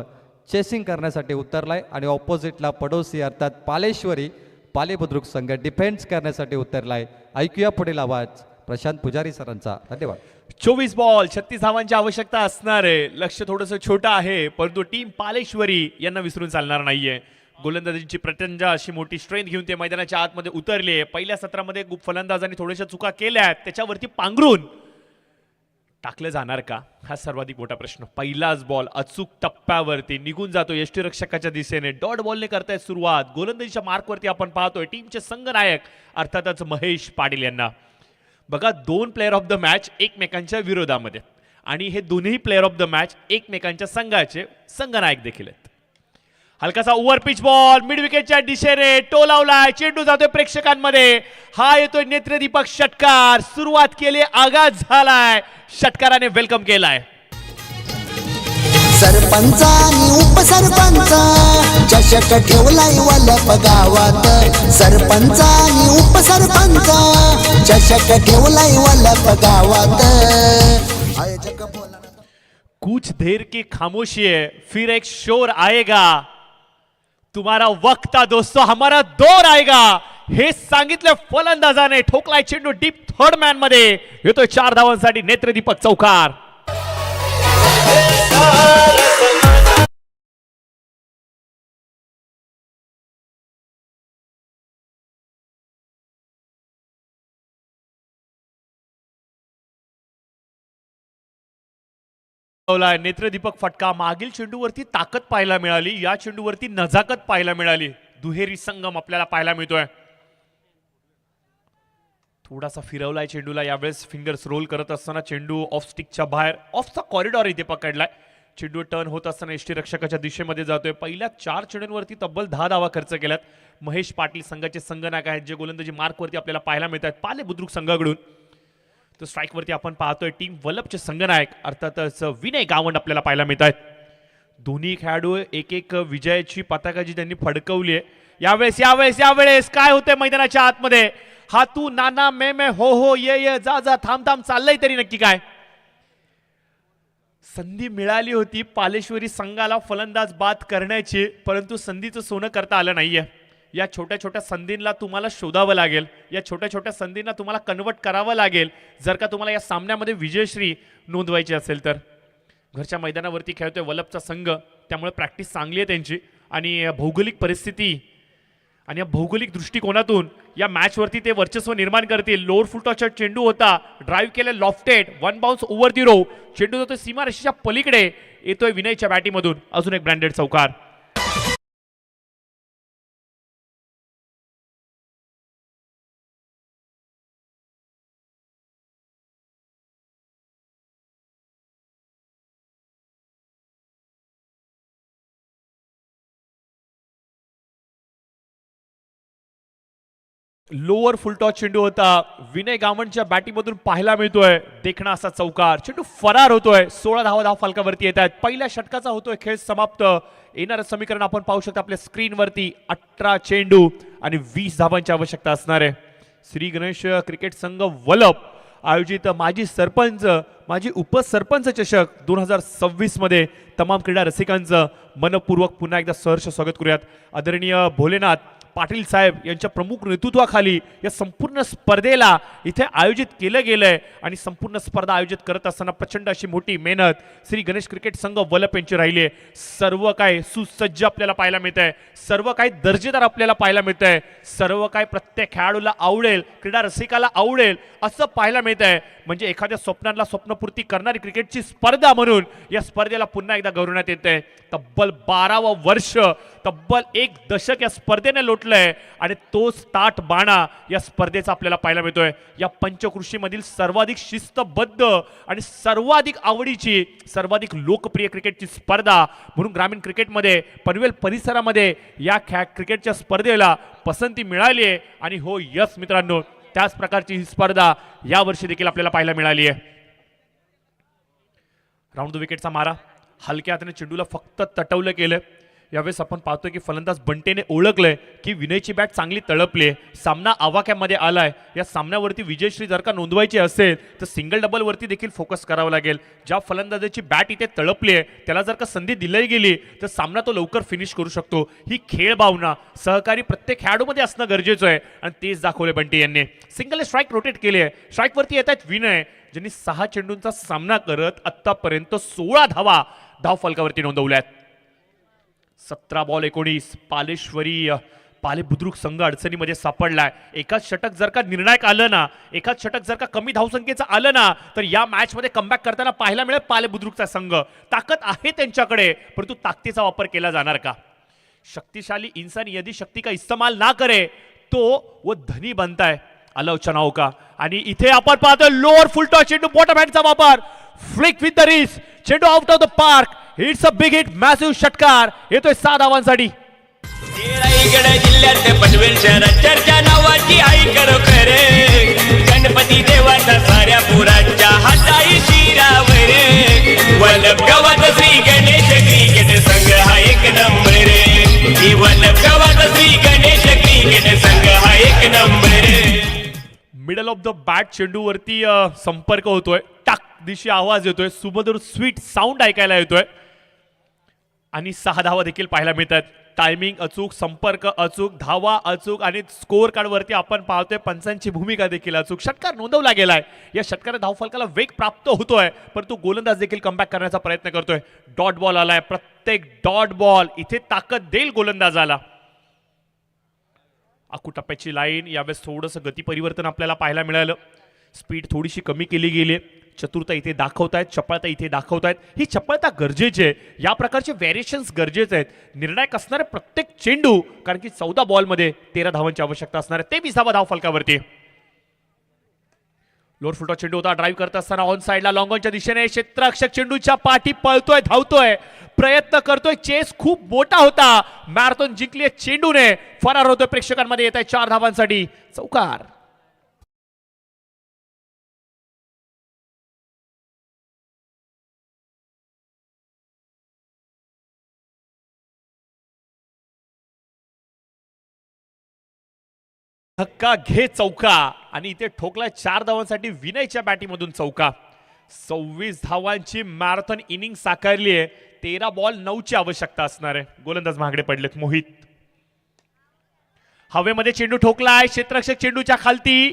चेसिंग करण्यासाठी उतरलाय आणि ऑपोजिटला पडोसी अर्थात पालेश्वरी पालेबुद्रुक संघ डिफेन्स करण्यासाठी उतरलाय. ऐकूया पुढील आवाज प्रशांत पुजारी सरांचा. धन्यवाद. 24 बॉल 36 धावांची आवश्यकता असणार आहे. लक्ष थोडंसं छोटं आहे परंतु टीम पालेश्वरी यांना विसरून चालणार नाहीये. गोलंदाजींची प्रचंड अशी मोठी स्ट्रेंथ घेऊन ते मैदानाच्या आतमध्ये उतरले आहे. पहिल्या सत्रामध्ये फलंदाजांनी थोड्याशा चुका केल्या त्याच्यावरती पांघरून टाकलं जाणार का हा सर्वाधिक मोठा प्रश्न. पहिलाच बॉल अचूक टप्प्यावरती निघून जातो यष्टीरक्षकाच्या दिशेने. डॉट बॉलने करतायत सुरुवात. गोलंदाजीच्या मार्कवरती आपण पाहतोय टीमचे संघनायक अर्थातच महेश पाटील यांना. बघा 2 प्लेअर ऑफ द मॅच एकमेकांच्या विरोधामध्ये आणि हे दोन्ही प्लेअर ऑफ द मॅच एकमेकांच्या संघाचे संघनायक देखील आहेत. हलकासा ओव्हर पिच बॉल मिड विकेटच्या दिशेने टोलावलाय. चेंडू जातोय प्रेक्षकांमध्ये. हा येतोय नेत्रदीपक षटकार. सुरुवात केली आगाज झालाय. षटकाराने वेलकम केलाय. सरपंच आणि उपसरपंच चषक ठेवलाय वलप गावात. सरपंच आणि उपसरपंच चषक ठेवलाय वलप गावात. आयोजक बोला. कुछ देर की खामोशी है फिर एक शोर आएगा. तुम्हारा वक्त था दोस्तों हमारा दौर आएगा. हे सांगितलं फलंदाजाने. ठोकलाय चेंडू डीप थर्ड मॅन मध्ये. येतोय 4 धावांसाठी नेत्रदीपक चौकार. नेत्रदीपक फटका. मागील चेंडूवरती ताकद पाहायला मिळाली, या चेंडूवरती नजाकत पाहायला मिळाली. दुहेरी संगम आपल्याला पाहायला मिळतोय. थोडासा फिरवलाय चेंडूला यावेळेस. फिंगर्स रोल करत असताना चेंडू ऑफ स्टिकच्या बाहेर, ऑफचा कॉरिडॉर इथे पकडलाय. चेंडू टर्न होत असताना यष्टीरक्षकाच्या दिशेमध्ये जातोय. पहिल्या 4 चेंडूंवरती तब्बल 10 धावा खर्च केल्यात. महेश पाटील संघाचे संघनायक आहेत, जे गोलंदाजी मार्कवरती आपल्याला पाहायला मिळतात पाले बुद्रुक संघाकडून. तर स्ट्राईकवरती आपण पाहतोय टीम वलपचे संघनायक अर्थातच विनय गावंड आपल्याला पाहायला मिळत आहेत. दोन्ही खेळाडू एक एक विजयाची पताका जी त्यांनी फडकवली आहे. यावेळेस काय होतंय मैदानाच्या आतमध्ये? हा तू नाना मे हो ये जा जा थांब चाललंय तरी नक्की काय? संधी मिळाली होती पालेश्वरी संघाला फलंदाज बाद करण्याची, परंतु संधीचं सोनं करता आलं नाहीये. या छोट्या छोट्या संधींना तुम्हाला शोधावं लागेल, या छोट्या छोट्या संधींना तुम्हाला कन्वर्ट करावं लागेल जर का तुम्हाला या सामन्यामध्ये विजयश्री नोंदवायची असेल तर. घरच्या मैदानावरती खेळतोय वलपचा संघ, त्यामुळे प्रॅक्टिस चांगली आहे त्यांची. आणि भौगोलिक परिस्थिती आणि या भौगोलिक दृष्टिकोनातून या मॅचवरती ते वर्चस्व निर्माण करतील. लोअर फुलटॉसचा चेंडू होता, ड्राईव्ह केले lofted, 1 bounce over the rope. चेंडू जातोय सीमारेषेच्या पलीकडे, येतोय विनयच्या बॅटीमधून अजून एक ब्रँडेड चौकार. लोअर फुलटॉस चेंडू होता, विनय गावंडच्या बॅटिंगमधून पाहायला मिळतोय देखणा असा चौकार. चेंडू फरार होतोय. 16 धावा फलकावरती येत आहेत. पहिल्या षटकाचा होतोय खेळ समाप्त. येणारं समीकरण आपण पाहू शकता आपल्या स्क्रीनवरती. 18 चेंडू आणि 20 धावांची आवश्यकता असणार आहे. श्री गणेश क्रिकेट संघ वलप आयोजित माजी उपसरपंच चषक 2026 मध्ये तमाम क्रीडा रसिकांचं मनपूर्वक पुन्हा एकदा सहर्ष स्वागत करूयात. आदरणीय भोलेनाथ पाटील साहेब यांच्या प्रमुख नेतृत्वाखाली या संपूर्ण स्पर्धेला इथे आयोजित केलं गेलंय. आणि संपूर्ण स्पर्धा आयोजित करत असताना प्रचंड अशी मोठी मेहनत श्री गणेश क्रिकेट संघ वलप यांची राहिली आहे. सर्व काय सुसज्ज आपल्याला पाहायला मिळत आहे, सर्व काही दर्जेदार आपल्याला पाहायला मिळत आहे, सर्व काय प्रत्येक खेळाडूला आवडेल, क्रीडा रसिकाला आवडेल असं पाहायला मिळत आहे. म्हणजे एखाद्या स्वप्नांना स्वप्नपूर्ती करणारी क्रिकेटची स्पर्धा म्हणून या स्पर्धेला पुन्हा एकदा गौरवण्यात येत आहे. तब्बल 12वा वर्ष, तब्बल 1 दशक या स्पर्धेने लोटलंय आणि तोच ताट बाणा या स्पर्धेचा आपल्याला पाहायला मिळतोय. या पंचकृषीमधील सर्वाधिक शिस्तबद्ध आणि सर्वाधिक आवडीची, सर्वाधिक लोकप्रिय क्रिकेटची स्पर्धा म्हणून ग्रामीण क्रिकेटमध्ये पनवेल परिसरामध्ये या क्रिकेटच्या स्पर्धेला पसंती मिळाली आहे. आणि हो यस मित्रांनो, त्याच प्रकारची ही स्पर्धा यावर्षी देखील आपल्याला पाहायला मिळाली आहे. राऊंड द विकेटचा मारा, हलक्या हाताने चेंडूला फक्त तटवलं केलं. यावेळेस आपण पाहतोय की फलंदाज बंटेने ओळखलंय की विनयची बॅट चांगली तळपली आहे, सामना आवाक्यामध्ये आलाय. या सामन्यावरती विजयश्री जर का नोंदवायची असेल तर सिंगल डबल वरती देखील फोकस करावं लागेल. ज्या फलंदाजाची बॅट इथे तळपली आहे त्याला जर का संधी दिली गेली तर सामना तो लवकर फिनिश करू शकतो. ही खेळ भावना सहकारी प्रत्येक खेळाडूमध्ये असणं गरजेचं आहे आणि तेच दाखवले बंटी यांनी. सिंगल स्ट्राईक रोटेट केली आहे. स्ट्राईकवरती येत आहेत विनय, ज्यांनी 6 चेंडूंचा सामना करत आतापर्यंत 16 धावा धावफलकावरती नोंदवल्यात. 17 बॉल 19. पाले बुद्रुक संघ अडचणीमध्ये सापडलाय. एकाच षटक जर का निर्णायक आलं ना, एकाच षटक जर का कमी धावसंख्येचं आलं ना तर या मॅच मध्ये कमबॅक करताना पाहायला मिळेल पाले बुद्रुकचा संघ. ताकद आहे त्यांच्याकडे, परंतु ताकदीचा वापर केला जाणार का? शक्तिशाली इंसान यदि शक्ती का इस्तेमाल ना करे तो वो धनी बनता है, अलाउच्या नाव का. आणि इथे आपण पाहतोय लोअर फुलटॉस चेंडू, बॉटम हँडचा वापर, फ्लिक विथ द रिस्ट, चेंडू out of the park. It's a big hit, massive षटकार येतोय 6 धावांसाठी. रायगड जिल्ह्यात पनवेल शहरात चर्चा नावाची आई खरोखर. गणपती देवाचा साऱ्या पुरांच्या हाताई शिरावर. वल्लभ गावात श्री गणेश क्रिकेट संघ हा एक नंबर. ही वल्लभ गावात श्री गणेश क्रिकेट संघ हा एक number. Middle of the bat चेंडूवरती संपर्क होतोय, टाक दिशी आवाज येतोय, सुमधुर स्वीट साऊंड ऐकायला येतोय आणि 6 धावा देखील पाहायला मिळतात. टायमिंग अचूक, संपर्क अचूक, धावा अचूक आणि स्कोअर कार्ड वरती आपण पाहतोय पंचांची भूमिका देखील अचूक. षटकार नोंदवला गेलाय. या षटकाने धावफलकाला वेग प्राप्त होतोय, परंतु गोलंदाज देखील कमबॅक करण्याचा प्रयत्न करतोय. डॉट बॉल आलाय. प्रत्येक डॉट बॉल इथे ताकद देईल गोलंदाजाला. आकुटप्प्याची लाईन, यावेळेस थोडंसं गती परिवर्तन आपल्याला पाहायला मिळालं. स्पीड थोडीशी कमी केली गेली. चतुरता इथे दाखवतायत, चपळता इथे दाखवतायत. ही चपळता गरजेची आहे. या प्रकारचे व्हेरिएशन्स गरजेचे आहेत. निर्णायक असणारे प्रत्येक चेंडू, कारण की 14 बॉलमध्ये 13 धावांची आवश्यकता असणार आहे. 23 धावा धाव फलकावरती. लोअर फुटबॉल चेंडू होता, ड्राईव्ह करत असताना ऑन साइडला लॉंग ऑनच्या दिशेने क्षेत्ररक्षक चेंडूच्या पाठी पळतोय, धावतोय, प्रयत्न करतोय. चेस खूप मोठा होता. मॅरेथॉन जिंकली चेंडूने, फरार होतोय. प्रेक्षकांमध्ये येत आहे 4 धावांसाठी. चौकार. धक्का घे चौका आणि इथे ठोकला 4 धावांसाठी विनयच्या बॅटिंगमधून चौका. 26 धावांची मॅरेथॉन इनिंग साकारली आहे. 13 बॉल 9ची आवश्यकता असणार आहे. गोलंदाज महागडे पडलेत. मोहित हवेमध्ये चेंडू ठोकलाय, क्षेत्ररक्षक चेंडूच्या खालती.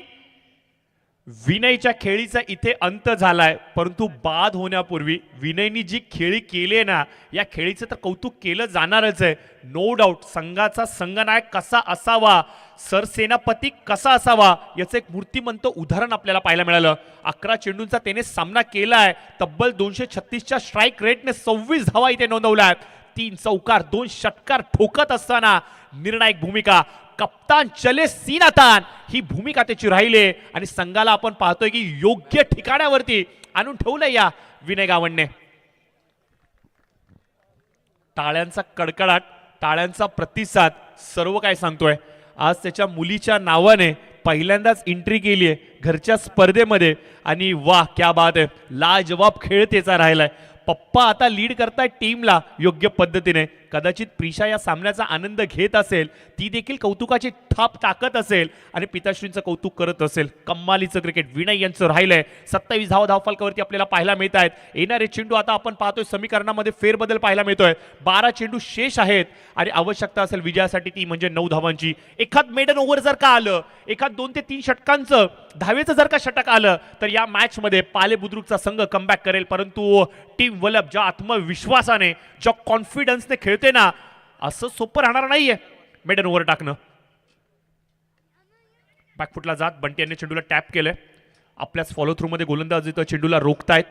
विनयच्या खेळीचा इथे अंत झालाय, परंतु बाद होण्यापूर्वी विनयनी जी खेळी केली आहे ना, या खेळीचं तर कौतुक केलं जाणारच आहे. नो डाऊट संघाचा संघनायक कसा असावा, सरसेनापती कसा असावा, याचं एक मूर्तिमंत उदाहरण आपल्याला पाहायला मिळालं. 11 चेंडूंचा त्याने सामना केलाय. तब्बल 236च्या स्ट्राईक रेटने 26 धावा इथे नोंदवल्यात. 3 चौकार, 2 षटकार ठोकत असताना निर्णायक भूमिका. कप्तान चले सीनातान ही भूमिका त्याची राहिली आणि संघाला आपण पाहतोय की योग्य ठिकाणावरती आणून ठेवलंय या विनय गावंडने. टाळ्यांचा कडकडाट, टाळ्यांचा प्रतिसाद सर्व काय सांगतोय. आज त्याच्या मुलीच्या नावाने पहिल्यांदाच एंट्री केली आहे घरच्या स्पर्धेमध्ये आणि वाह क्या बात आहे. लाजवाब खेळ त्याचा राहिलाय. पप्पा आता लीड करतायत टीमला योग्य पद्धतीने. कदाचित प्रिशा या सामन्याचा आनंद घेत असेल, ती देखील कौतुकाची थाप टाकत असेल आणि पिताश्रींचं कौतुक करत असेल. कम्मालीचं क्रिकेट विनय यांचं राहिलंय. 27 धाव धावफलकावरती आपल्याला पाहायला मिळत आहेत. येणारे चेंडू आता आपण पाहतोय समीकरणामध्ये फेरबदल पाहायला मिळतोय. 12 चेंडू शेष आहेत आणि आवश्यकता असेल विजयासाठी ती म्हणजे 9 धावांची. एखाद मेडन ओव्हर जर का आलं, एखाद 2 ते 3 षटकांचं धावेचं जर का षटक आलं तर या मॅच मध्ये पाले बुद्रुकचा संघ कमबॅक करेल. परंतु टीम वलप ज्या आत्मविश्वासाने, ज्या कॉन्फिडन्सने खेळते ना, असं सोपं राहणार नाहीये मेडन ओव्हर टाकणं. बॅकफुटला जात बंटी यांनी चेंडूला टॅप केलंय. आपल्याच फॉलो थ्रू मध्ये गोलंदाज चेंडूला रोखतायत.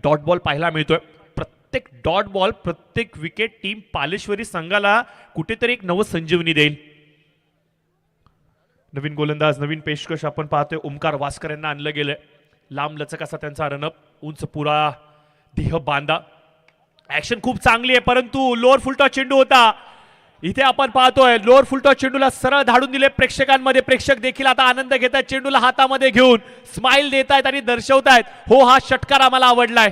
डॉट बॉल पाहायला मिळतोय. प्रत्येक डॉट बॉल, प्रत्येक विकेट टीम पालेश्वरी संघाला कुठेतरी एक नव संजीवनी देईल. नवीन गोलंदाज, नवीन पेशकश आपण पाहतोय. ओमकार वास्कर यांना आणलं गेलंय. लांब लचक असा त्यांचा रनअप, उंच पुरा देह बांधा. ऍक्शन खूप चांगली आहे, परंतु लोअर फुलटॉस चेंडू होता. इथे आपण पाहतोय लोअर फुलटॉस चेंडूला सरळ धाडून दिले प्रेक्षकांमध्ये. प्रेक्षक देखील आता आनंद घेत आहेत. चेंडूला हातामध्ये घेऊन स्माइल देत आहेत आणि दर्शवतायत, हो हा षटकार आम्हाला आवडलाय.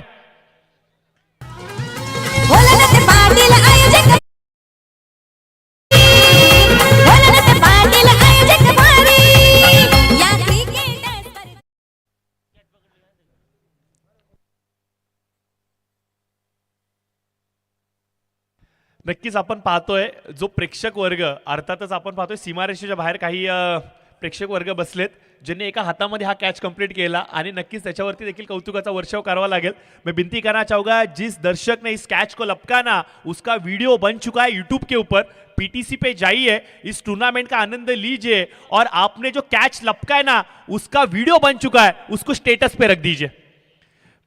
नक्कीच आपण पाहतोय जो प्रेक्षक वर्ग, अर्थातच आपण पाहतोय सीमारेषेच्या बाहेर काही प्रेक्षक वर्ग बसलेत ज्यांनी एका हातामध्ये हा कॅच कंप्लीट केला आणि नक्कीच त्याच्यावरती देखील कौतुकाचा वर्षाव करावा लागेल. मैं विनती करना चाहूंगा जिस दर्शक ने इस कैच को लपकाना, उसका वीडियो बन चुका है यूट्यूब के ऊपर. पीटीसी पे जाइए, इस टूर्नामेंट का आनंद लीजिए और आपने जो कैच लपका है ना, उसका वीडियो बन चुका है, उसको स्टेटस पे रख दीजिए.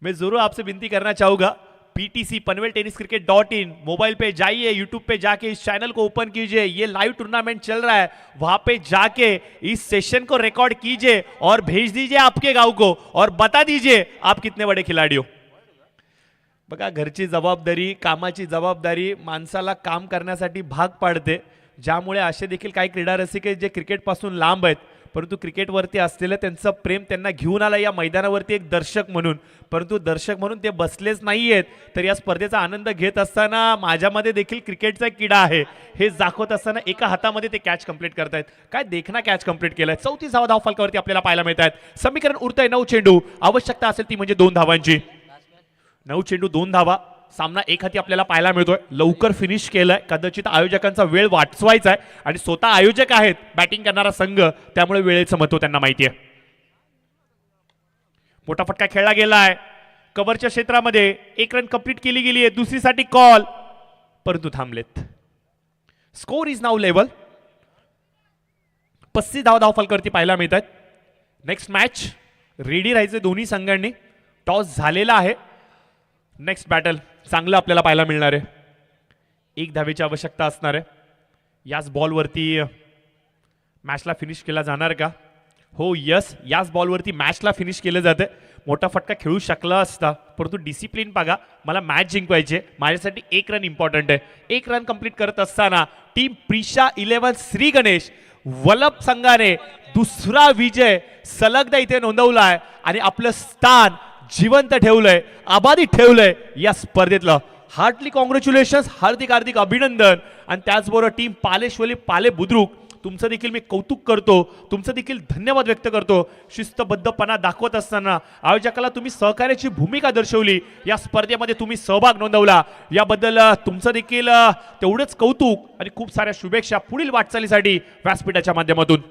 मैं जरूर आपसे विनती करना चाहूंगा, PTC Panvel tennis cricket .in mobile पे जाइए, यूट्यूब पे जाके इस चैनल को ओपन कीजिए. ये लाइव टूर्नामेंट चल रहा है, वहां पे जाके इस सेशन को रिकॉर्ड कीजिए और भेज दीजिए आपके गांव को और बता दीजिए आप कितने बड़े खिलाड़ी हो. बघा, घरची जबाबदारी, कामाची जबाबदारी माणसाला काम करण्यासाठी भाग पाडते. ज्यामुळे असे देखील काही क्रीडा रसिक जे क्रिकेट पासून लांब आहेत, परंतु क्रिकेटवरती असलेलं त्यांचं प्रेम त्यांना घेऊन आलं या मैदानावरती एक दर्शक म्हणून. परंतु दर्शक म्हणून ते बसलेच नाहीयेत, तर या स्पर्धेचा आनंद घेत असताना माझ्यामध्ये देखील क्रिकेटचा एक किडा आहे हे दाखवत असताना एका हातामध्ये ते कॅच कंप्लीट करतायत. काय देखना कॅच कंप्लीट केलाय. 34 धाव फलकावरती आपल्याला पाहायला मिळत आहेत. समीकरण उरतंय 9 चेंडू, आवश्यकता असेल ती म्हणजे 2 धावांची. 9 चेंडू 2 धावा. सामना एक हाती आपल्याला पाहायला मिळतोय. लवकर फिनिश केलाय, कदाचित आयोजकांचा वेळ वाचवायचा आहे आणि स्वतः आयोजक आहेत बॅटिंग करणारा संघ, त्यामुळे वेळेचं महत्व त्यांना माहिती आहे. मोठा फटका खेळला गेलाय कव्हरच्या क्षेत्रामध्ये. 1 रन कंप्लीट केली गेली आहे. दुसरीसाठी कॉल, परंतु थांबलेत. Score is now level. 35 धाव फलकावरती पाहायला मिळत आहेत. नेक्स्ट मॅच रेडी राहायचे दोन्ही संघांनी. टॉस झालेला आहे. नेक्स्ट बॅटल चांगलं आपल्याला पाहायला मिळणार आहे. 1 धावेची आवश्यकता असणार आहे. याच बॉलवरती मॅचला फिनिश केला जाणार का? हो यस, याच बॉलवरती मॅचला फिनिश केलं जातं. मोठा फटका खेळू शकला असता, परंतु डिसिप्लिन बघा, मला मॅच जिंकवायची आहे. माझ्यासाठी 1 रन इम्पॉर्टंट आहे. 1 रन कंप्लीट करत असताना टीम प्रिशा 11 श्री गणेश वलभ संघाने दुसरा विजय सलगदा इथे नोंदवलाय आणि आपलं स्थान जिवंत ठेवलंय, अबाधित ठेवलंय या स्पर्धेतलं. हार्टली कॉंग्रॅच्युलेशन्स, हार्दिक हार्दिक अभिनंदन. आणि त्याचबरोबर टीम पालेश्वरी पाले बुद्रुक, तुमचं देखील मी कौतुक करतो, तुमचं देखील धन्यवाद व्यक्त करतो. शिस्तबद्धपणा दाखवत असताना आयोजकाला तुम्ही सहकार्याची भूमिका दर्शवली, या स्पर्धेमध्ये तुम्ही सहभाग नोंदवला, याबद्दल तुमचं देखील तेवढंच कौतुक आणि खूप साऱ्या शुभेच्छा पुढील वाटचालीसाठी व्यासपीठाच्या माध्यमातून.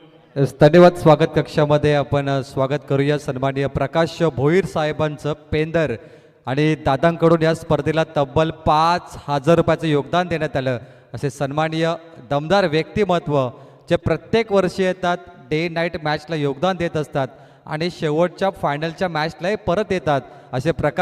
धन्यवाद. स्वागत कक्षामध्ये आपण स्वागत करूया सन्माननीय प्रकाश भोईर साहेबांचं पेंदर आणि दादांकडून या स्पर्धेला तब्बल 5,000 रुपयाचं योगदान देण्यात आलं. असे सन्माननीय दमदार व्यक्तिमत्व जे प्रत्येक वर्षी येतात, डे नाईट मॅचला योगदान देत असतात आणि शेवटच्या फायनलच्या मॅचलाही परत येतात, असे प्रकाश